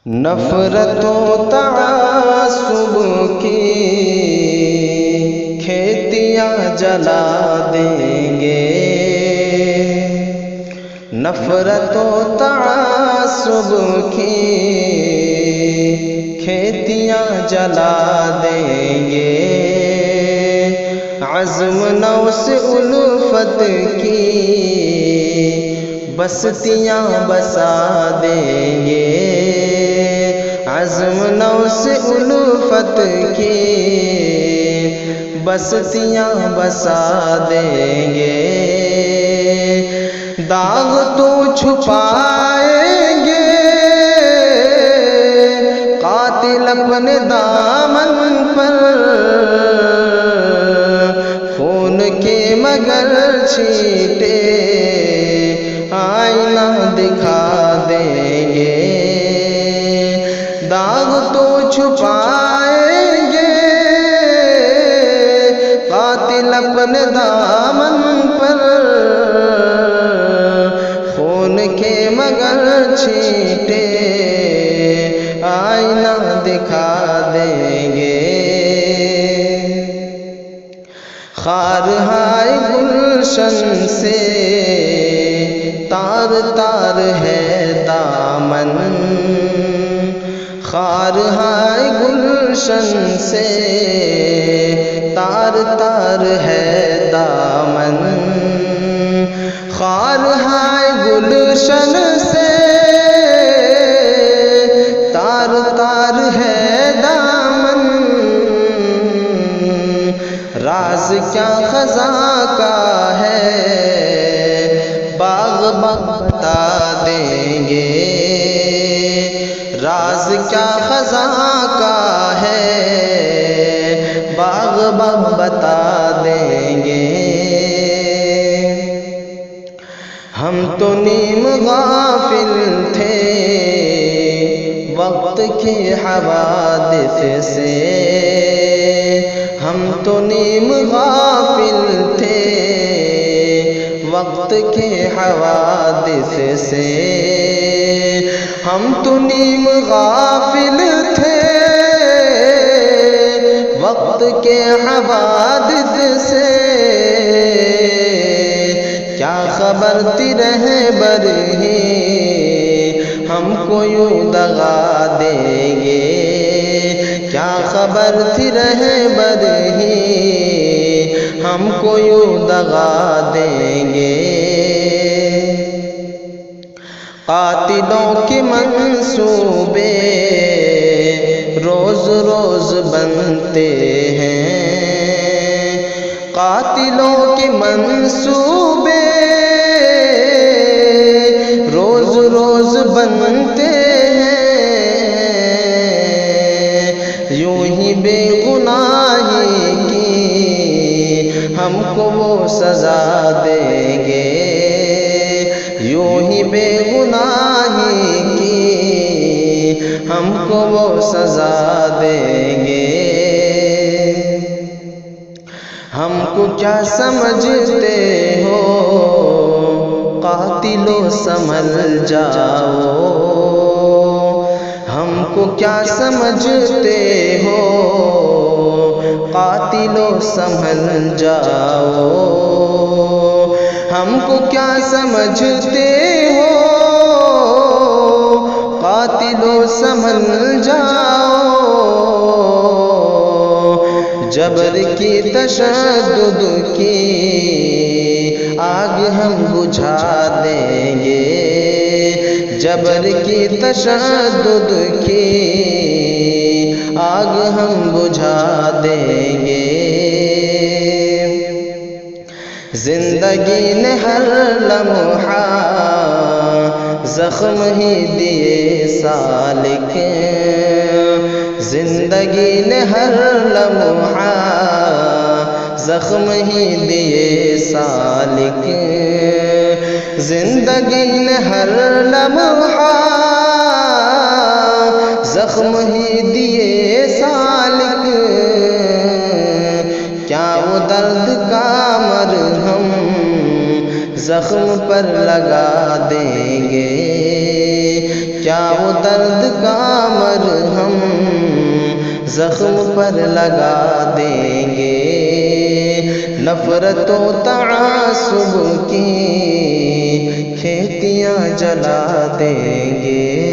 نفرت و تعصب کی کھیتیاں جلا دیں گے، نفرت و تعصب کی کھیتیاں جلا دیں گے، عزم نو سے الفت کی بستیاں بسا دیں گے، عزم نو سے الفت کی بستیاں بسا دیں گے، داغ تو چھپائیں گے قاتل اپنے دامن پر، خون کے مگر چھینٹے آئینہ دکھا دیں گے، داغ تو چھپائیں گے قاتل اپنے دامن پر، خون کے مگر چھینٹے آئینہ دکھا دیں گے، خارہائے گلشن سے تار تار ہے دامن، خارہائے گلشن سے تار تار ہے دامن، خارہائے گلشن سے تار تار ہے دامن، راز کیا خزاں کا ہے باغ بتا دیں گے، راز کیا خزاں کا ہے باغ بتا دیں گے، ہم تو نیم غافل تھے وقت کے حوادث سے، ہم تو نیم غافل تھے وقت کے حوادث سے، ہم تو نیم غافل تھے وقت کے حوادث سے، کیا خبر تھی رہبر ہی ہم کو یوں دغا دیں گے، کیا خبر تھی رہبر ہی ہم کو یوں دغا دیں گے، قاتلوں کے منصوبے روز روز بنتے ہیں، قاتلوں کے منصوبے روز روز بنتے ہیں، یوں ہی بے گناہی کی ہم کو وہ سزا دیں گے، یوں ہی بے گناہی کی ہم کو وہ سزا دیں گے، ہم کو کیا سمجھتے ہو قاتلو سنبھل جاؤ، ہم کو کیا سمجھتے ہو قاتلو سنبھل جاؤ، ہم کو کیا سمجھتے ہو قاتلو سنبھل جاؤ، جبر کی تشدد کی آگ ہم بجھا دیں گے، جبر کی تشدد کی آگ ہم بجھا دیں گے، زندگی نے ہر لمحہ زخم ہی دیے سالک، زندگی نے ہر لمحہ زخم ہی دیے سالک، زندگی نے ہر لمحہ زخم ہی دیے سالک، کیا وہ درد کا مرہم زخم پر لگا دیں گے، کیا وہ درد کا زخم پر لگا دیں گے، نفرت و تعصب کی کھیتیاں جلا دیں گے۔